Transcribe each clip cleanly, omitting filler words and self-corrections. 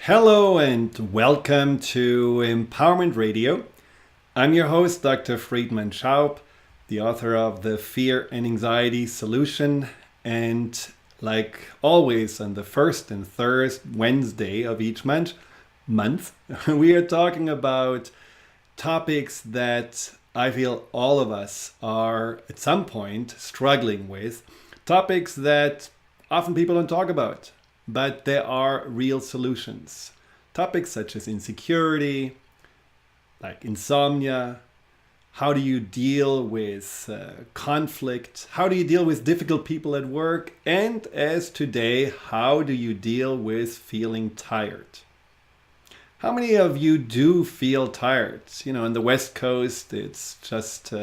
Hello and welcome to Empowerment Radio. I'm your host, Dr. Friedemann, the author of The Fear and Anxiety Solution. And like always, on the first and third Wednesday of each month, we are talking about topics that I feel all of us are at some point struggling with. Topics that often people don't talk about, but there are real solutions. Topics such as insecurity, like insomnia, how do you deal with conflict, how do you deal with difficult people at work, and as today, how do you deal with feeling tired? How many of you do feel tired? You know, on the West Coast, it's just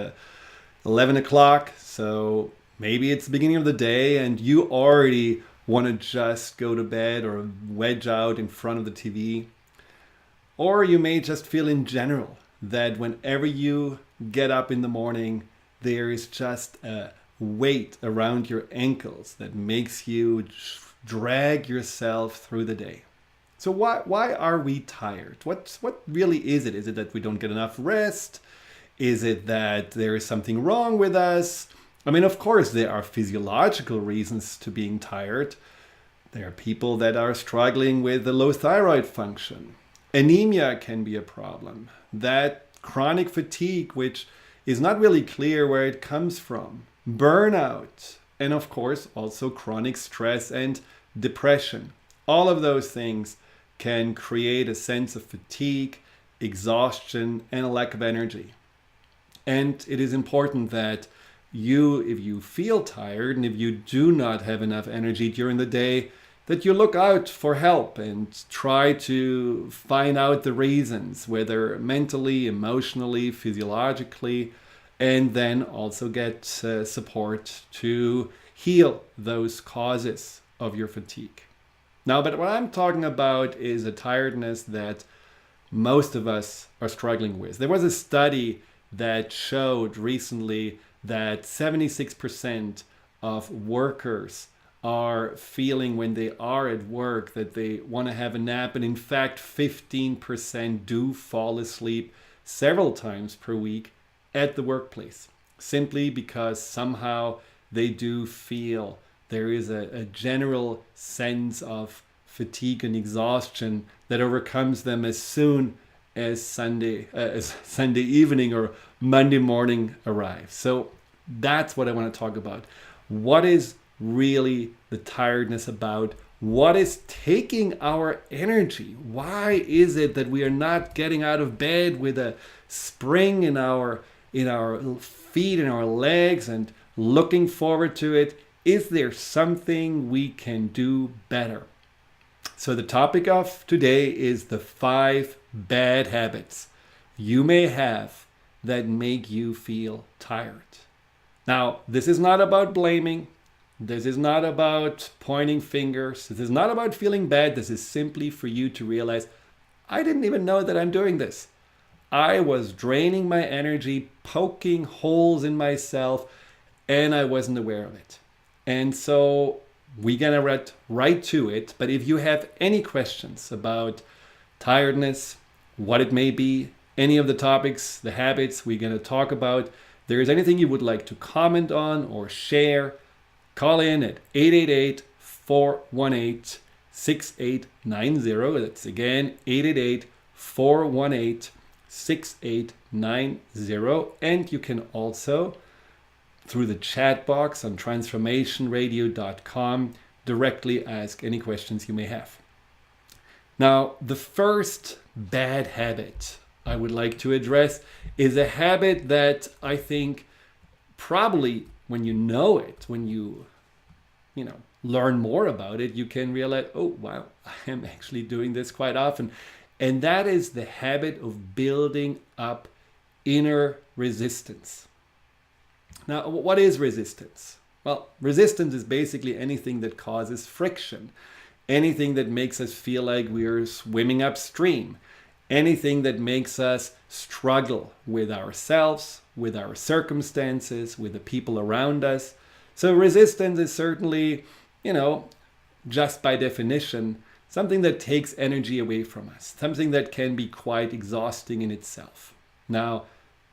11 o'clock, so maybe it's the beginning of the day and you already want to just go to bed or wedge out in front of the TV. Or you may just feel in general that whenever you get up in the morning, there is just a weight around your ankles that makes you drag yourself through the day. So why are we tired? What really is it? Is it that we don't get enough rest? Is it that there is something wrong with us? I mean, of course, there are physiological reasons to being tired. There are people that are struggling with the low thyroid function. Anemia can be a problem. That chronic fatigue, which is not really clear where it comes from. Burnout. And of course, also chronic stress and depression. All of those things can create a sense of fatigue, exhaustion, and a lack of energy. And it is important that if you feel tired and if you do not have enough energy during the day, that you look out for help and try to find out the reasons, whether mentally, emotionally, physiologically, and then also get support to heal those causes of your fatigue. Now, but what I'm talking about is a tiredness that most of us are struggling with. There was a study that showed recently that 76% of workers are feeling when they are at work that they want to have a nap. And in fact, 15% do fall asleep several times per week at the workplace, simply because somehow they do feel there is a general sense of fatigue and exhaustion that overcomes them as soon as Sunday evening or Monday morning arrives. So that's what I want to talk about. What is really the tiredness about? What is taking our energy? Why is it that we are not getting out of bed with a spring in our feet and our legs and looking forward to it? Is there something we can do better? So the topic of today is the 5 bad habits you may have that make you feel tired. Now, this is not about blaming. This is not about pointing fingers. This is not about feeling bad. This is simply for you to realize, I didn't even know that I'm doing this. I was draining my energy, poking holes in myself, and I wasn't aware of it. And so we're going to get right to it. But if you have any questions about tiredness, what it may be, any of the topics, the habits we're going to talk about, there is anything you would like to comment on or share, call in at 888-418-6890. That's again 888-418-6890. And you can also, through the chat box on transformationradio.com, directly ask any questions you may have. Now, the first bad habit I would like to address is a habit that I think probably when you know it, when you learn more about it, you can realize, oh, wow, I am actually doing this quite often. And that is the habit of building up inner resistance. Now, what is resistance? Well, resistance is basically anything that causes friction, anything that makes us feel like we're swimming upstream, anything that makes us struggle with ourselves, with our circumstances, with the people around us. So resistance is certainly, just by definition, something that takes energy away from us, something that can be quite exhausting in itself. Now,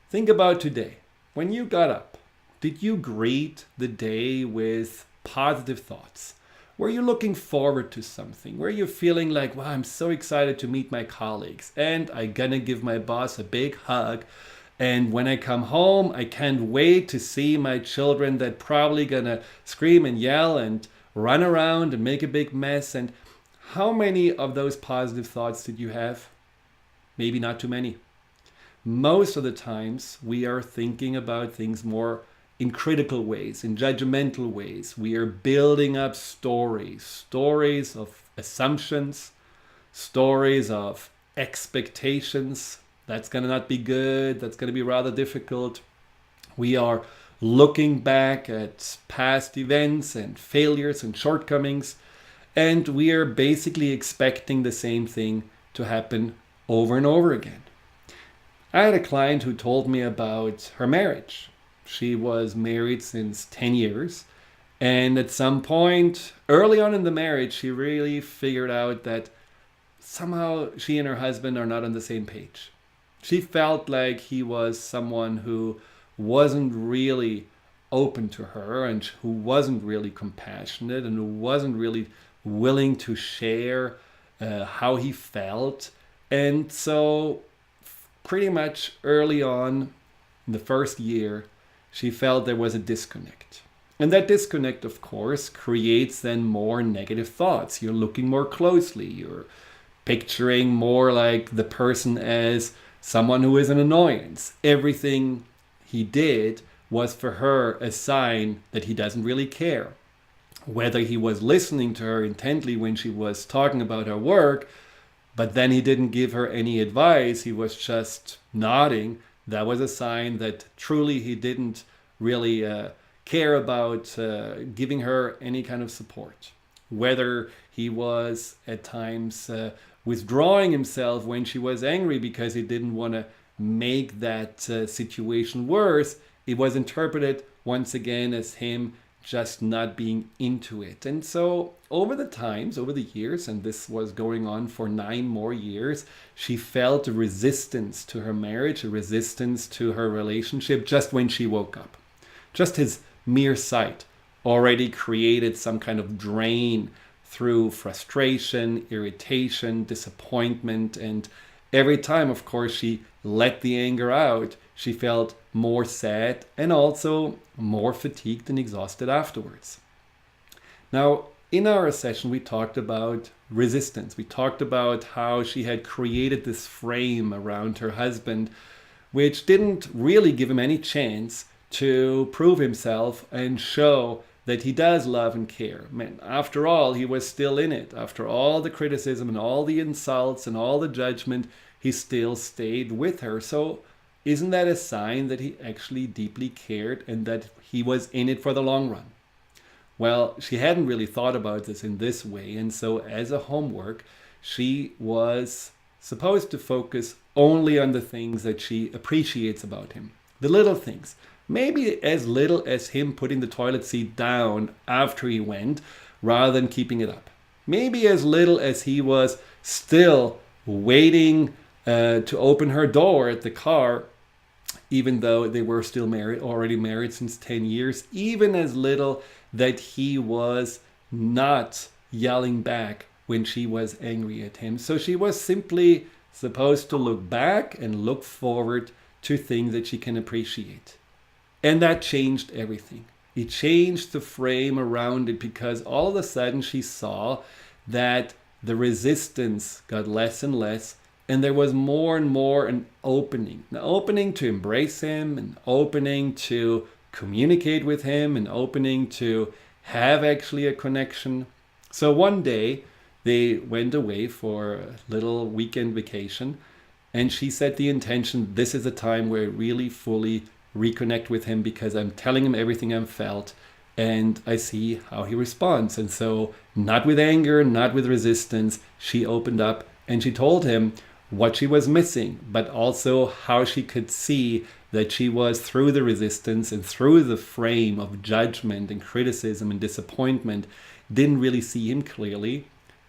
think about today. When you got up, did you greet the day with positive thoughts? Were you looking forward to something? Were you feeling like, wow, I'm so excited to meet my colleagues and I'm gonna give my boss a big hug, and when I come home, I can't wait to see my children that probably gonna scream and yell and run around and make a big mess? And how many of those positive thoughts did you have? Maybe not too many. Most of the times we are thinking about things more in critical ways, in judgmental ways. We are building up stories of assumptions, stories of expectations. That's going to not be good. That's going to be rather difficult. We are looking back at past events and failures and shortcomings, and we are basically expecting the same thing to happen over and over again. I had a client who told me about her marriage. She was married since 10 years. And at some point, early on in the marriage, she really figured out that somehow she and her husband are not on the same page. She felt like he was someone who wasn't really open to her and who wasn't really compassionate and who wasn't really willing to share how he felt. And so pretty much early on in the first year, she felt there was a disconnect. And that disconnect, of course, creates then more negative thoughts. You're looking more closely. You're picturing more like the person as someone who is an annoyance. Everything he did was for her a sign that he doesn't really care. Whether he was listening to her intently when she was talking about her work, but then he didn't give her any advice, he was just nodding, that was a sign that truly he didn't really care about giving her any kind of support. Whether he was at times withdrawing himself when she was angry because he didn't want to make that situation worse, it was interpreted once again as him just not being into it. And so over the years, and this was going on for 9 more years, she felt a resistance to her marriage, a resistance to her relationship just when she woke up. Just his mere sight already created some kind of drain through frustration, irritation, disappointment, and every time, of course, she let the anger out, she felt more sad and also more fatigued and exhausted afterwards. Now, in our session, we talked about resistance. We talked about how she had created this frame around her husband, which didn't really give him any chance to prove himself and show that he does love and care. Man, after all, he was still in it. After all the criticism and all the insults and all the judgment, he still stayed with her. So isn't that a sign that he actually deeply cared and that he was in it for the long run? Well, she hadn't really thought about this in this way, and so as a homework, she was supposed to focus only on the things that she appreciates about him. The little things. Maybe as little as him putting the toilet seat down after he went, rather than keeping it up. Maybe as little as he was still waiting to open her door at the car, even though they were still already married since 10 years. Even as little that he was not yelling back when she was angry at him. So she was simply supposed to look back and look forward to things that she can appreciate. And that changed everything. It changed the frame around it because all of a sudden she saw that the resistance got less and less, and there was more and more an opening to embrace him, an opening to communicate with him, an opening to have actually a connection. So one day they went away for a little weekend vacation, and she set the intention, this is a time where I really fully reconnect with him because I'm telling him everything I've felt and I see how he responds. And so not with anger, not with resistance, she opened up and she told him what she was missing, but also how she could see that she was, through the resistance and through the frame of judgment and criticism and disappointment, didn't really see him clearly.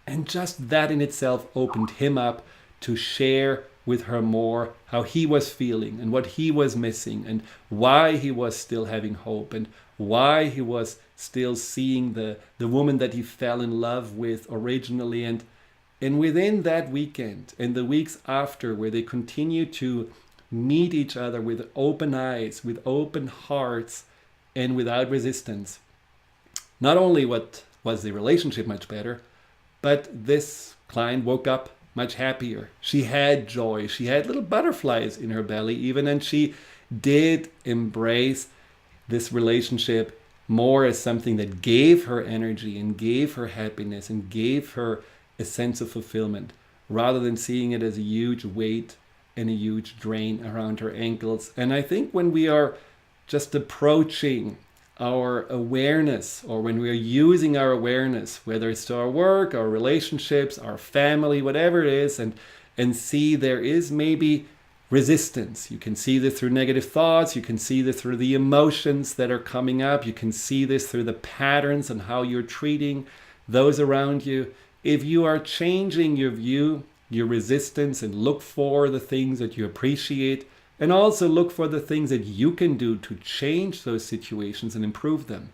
And just that in itself opened him up to share with her more how he was feeling and what he was missing and why he was still having hope and why he was still seeing the woman that he fell in love with originally. And within that weekend and the weeks after, where they continue to meet each other with open eyes, with open hearts, and without resistance, not only was the relationship much better, but this client woke up much happier. She had joy. She had little butterflies in her belly even, and she did embrace this relationship more as something that gave her energy and gave her happiness and gave her a sense of fulfillment, rather than seeing it as a huge weight and a huge drain around her ankles. And I think when we are just approaching our awareness, or when we are using our awareness, whether it's to our work, our relationships, our family, whatever it is, and see there is maybe resistance. You can see this through negative thoughts. You can see this through the emotions that are coming up. You can see this through the patterns and how you're treating those around you. If you are changing your view, your resistance, and look for the things that you appreciate, and also look for the things that you can do to change those situations and improve them,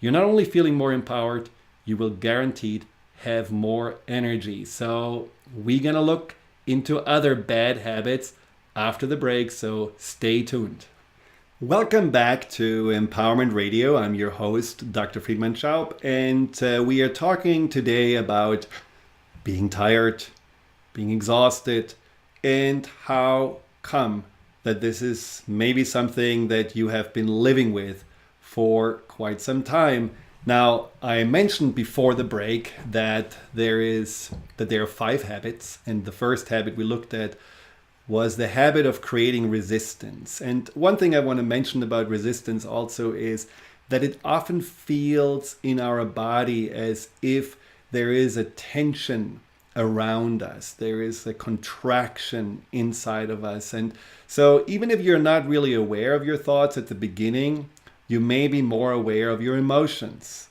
you're not only feeling more empowered, you will guaranteed have more energy. So we're going to look into other bad habits after the break, so stay tuned. Welcome back to Empowerment Radio. I'm your host, Dr. Friedemann Schaub, and we are talking today about being tired, being exhausted, and how come that this is maybe something that you have been living with for quite some time. Now, I mentioned before the break that there are 5 habits, and the first habit we looked at was the habit of creating resistance. And one thing I want to mention about resistance also is that it often feels in our body as if there is a tension around us. There is a contraction inside of us. And so even if you're not really aware of your thoughts at the beginning, you may be more aware of your emotions,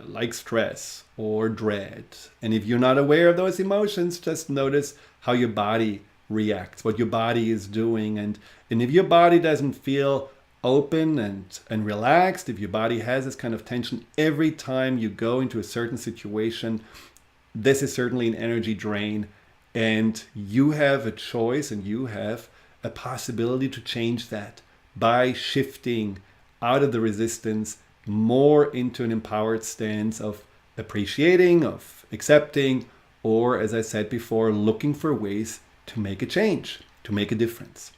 like stress or dread. And if you're not aware of those emotions, just notice how your body reacts, what your body is doing. And if your body doesn't feel open and relaxed, if your body has this kind of tension every time you go into a certain situation, this is certainly an energy drain, and you have a choice and you have a possibility to change that by shifting out of the resistance more into an empowered stance of appreciating, of accepting, or as I said before, looking for ways to make a change, to make a difference.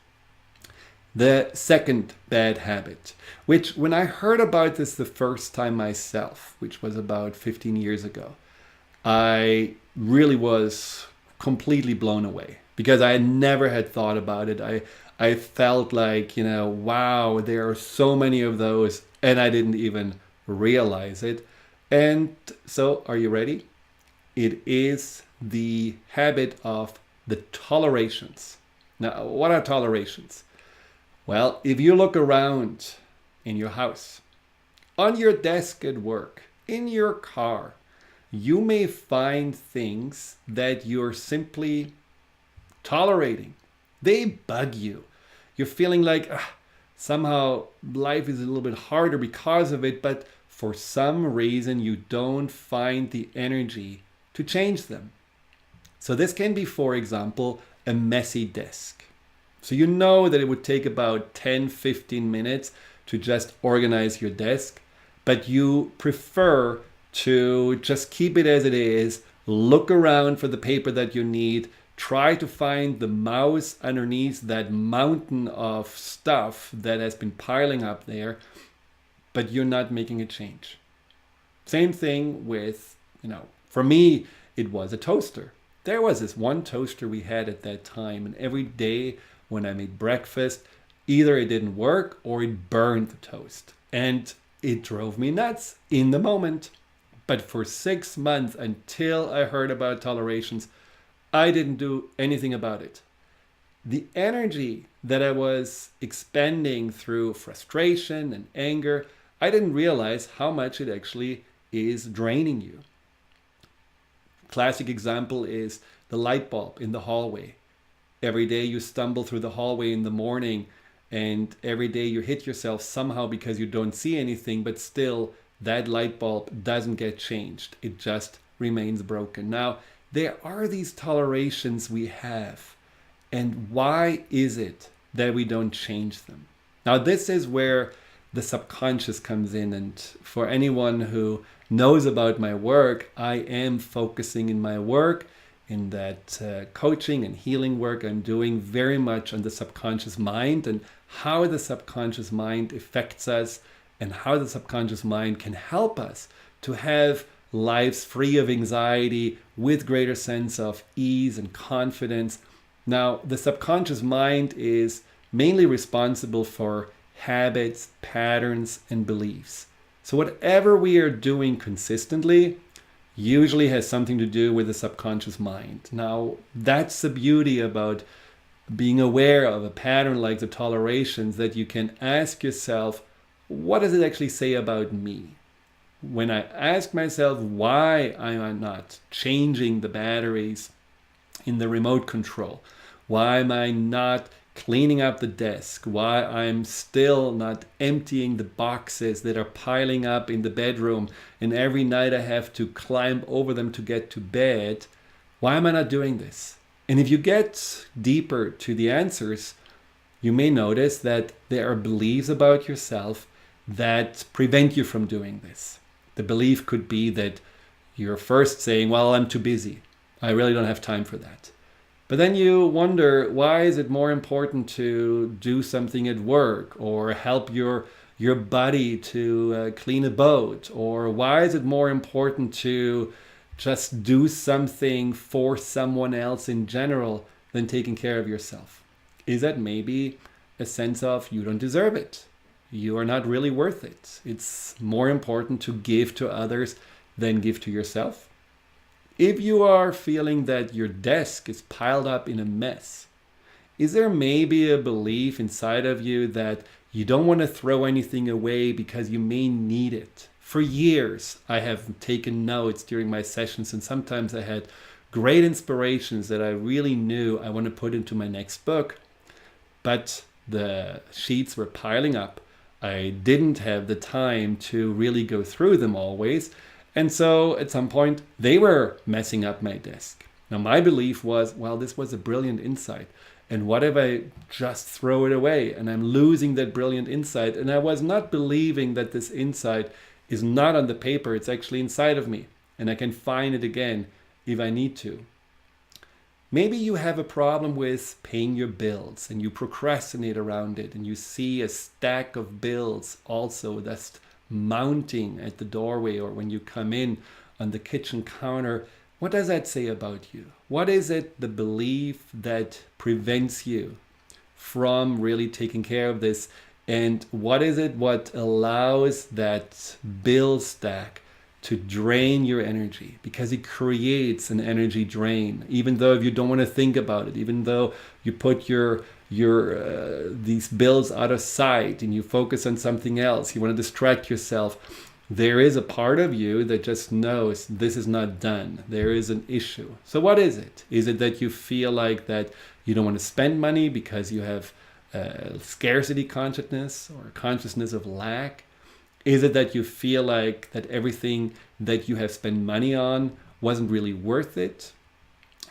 The second bad habit, which when I heard about this the first time myself, which was about 15 years ago, I really was completely blown away because I never had thought about it. I felt like, wow, there are so many of those and I didn't even realize it. And so, are you ready? It is the habit of the tolerations. Now, what are tolerations? Well, if you look around in your house, on your desk at work, in your car, you may find things that you're simply tolerating. They bug you. You're feeling like somehow life is a little bit harder because of it, but for some reason you don't find the energy to change them. So this can be, for example, a messy desk. So you know that it would take about 10-15 minutes to just organize your desk, but you prefer to just keep it as it is, look around for the paper that you need, try to find the mouse underneath that mountain of stuff that has been piling up there, but you're not making a change. Same thing with, for me, it was a toaster. There was this one toaster we had at that time, and every day when I made breakfast, either it didn't work or it burned the toast. And it drove me nuts in the moment. But for 6 months, until I heard about Tolerations, I didn't do anything about it. The energy that I was expending through frustration and anger, I didn't realize how much it actually is draining you. classic example is the light bulb in the hallway. Every day you stumble through the hallway in the morning, and every day you hit yourself somehow because you don't see anything, but still that light bulb doesn't get changed. It just remains broken. Now, there are these tolerations we have, and why is it that we don't change them? Now, this is where the subconscious comes in, and for anyone who knows about my work, I am focusing in my work, in that coaching and healing work I'm doing, very much on the subconscious mind and how the subconscious mind affects us and how the subconscious mind can help us to have lives free of anxiety with greater sense of ease and confidence. Now, the subconscious mind is mainly responsible for habits, patterns, and beliefs. So whatever we are doing consistently usually has something to do with the subconscious mind. Now, that's the beauty about being aware of a pattern like the tolerations, that you can ask yourself, what does it actually say about me? When I ask myself why I'm not changing the batteries in the remote control, why am I not cleaning up the desk, why I'm still not emptying the boxes that are piling up in the bedroom, and every night I have to climb over them to get to bed, why am I not doing this? And if you get deeper to the answers, you may notice that there are beliefs about yourself that prevent you from doing this. The belief could be that you're first saying, well, I'm too busy. I really don't have time for that. But then you wonder, why is it more important to do something at work or help your buddy to clean a boat? Or why is it more important to just do something for someone else in general than taking care of yourself? Is that maybe a sense of you don't deserve it? You are not really worth it. It's more important to give to others than give to yourself. If you are feeling that your desk is piled up in a mess, is there maybe a belief inside of you that you don't want to throw anything away because you may need it? For years, I have taken notes during my sessions, and sometimes I had great inspirations that I really knew I want to put into my next book, but the sheets were piling up. I didn't have the time to really go through them always. And so at some point, they were messing up my desk. Now, my belief was, well, this was a brilliant insight. And what if I just throw it away and I'm losing that brilliant insight? And I was not believing that this insight is not on the paper, it's actually inside of me. And I can find it again if I need to. Maybe you have a problem with paying your bills and you procrastinate around it, and you see a stack of bills also that's mounting at the doorway or when you come in on the kitchen counter. What does that say about you? What is it, the belief that prevents you from really taking care of this? And what is it what allows that bill stack to drain your energy? Because it creates an energy drain, even though if you don't want to think about it, even though you put your these bills out of sight and you focus on something else, you want to distract yourself, there is a part of you that just knows this is not done. There is an issue. So what is it? Is it that you feel like that you don't want to spend money because you have scarcity consciousness or consciousness of lack? Is it that you feel like that everything that you have spent money on wasn't really worth it?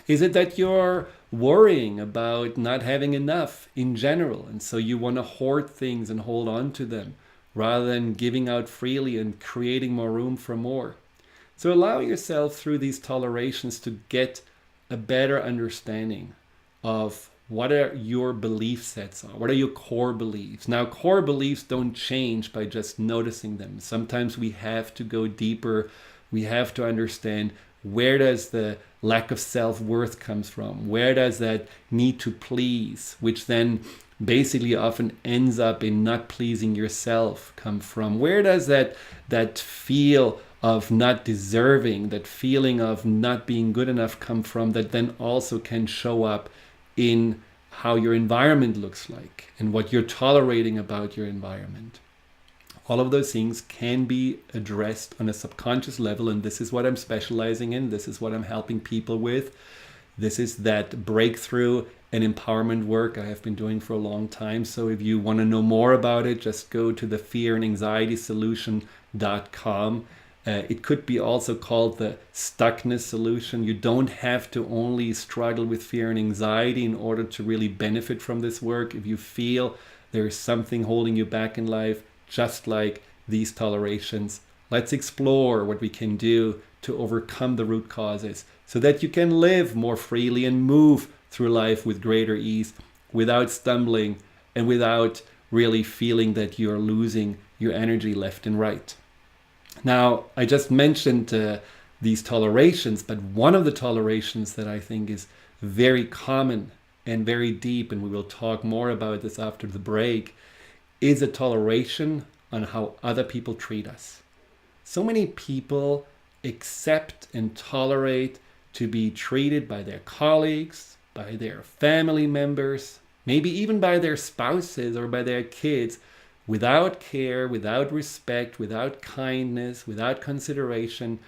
Is it that you're worrying about not having enough in general, and so you want to hoard things and hold on to them rather than giving out freely and creating more room for more? So allow yourself through these tolerations to get a better understanding of what are your belief sets are. What are your core beliefs? Now, core beliefs don't change by just noticing them. Sometimes we have to go deeper. We have to understand, where does the lack of self-worth comes from? Where does that need to please, which then basically often ends up in not pleasing yourself, come from? Where does that feel of not deserving, that feeling of not being good enough come from, that then also can show up in how your environment looks like and what you're tolerating about your environment? All of those things can be addressed on a subconscious level, and this is what I'm specializing in. This is what I'm helping people with. This is that breakthrough and empowerment work I have been doing for a long time. So if you want to know more about it, just go to the fearandanxietysolution.com. It could be also called the stuckness solution. You don't have to only struggle with fear and anxiety in order to really benefit from this work. If you feel there is something holding you back in life, just like these tolerations, let's explore what we can do to overcome the root causes so that you can live more freely and move through life with greater ease without stumbling and without really feeling that you're losing your energy left and right. Now, I just mentioned these tolerations, but one of the tolerations that I think is very common and very deep, and we will talk more about this after the break, is a toleration on how other people treat us. So many people accept and tolerate to be treated by their colleagues, by their family members, maybe even by their spouses or by their kids, without care, without respect, without kindness, without consideration,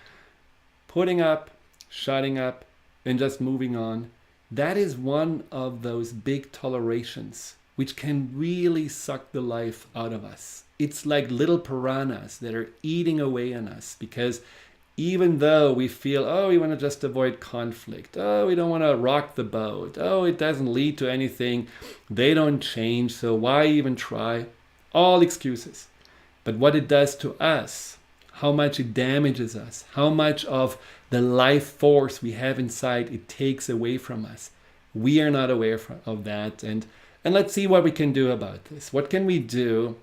putting up, shutting up, and just moving on. That is one of those big tolerations which can really suck the life out of us. It's like little piranhas that are eating away on us, because even though we feel, oh, we want to just avoid conflict, oh, we don't want to rock the boat, oh, it doesn't lead to anything, they don't change, so why even try? All excuses. But what it does to us, how much it damages us, how much of the life force we have inside it takes away from us. We are not aware of that. And let's see what we can do about this. What can we do?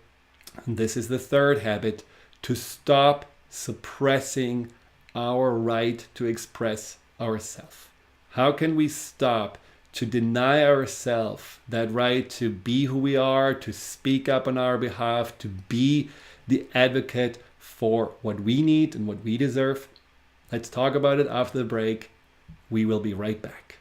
And this is the third habit, to stop suppressing our right to express ourselves. How can we stop to deny ourselves that right to be who we are, to speak up on our behalf, to be the advocate for what we need and what we deserve? Let's talk about it after the break. We will be right back.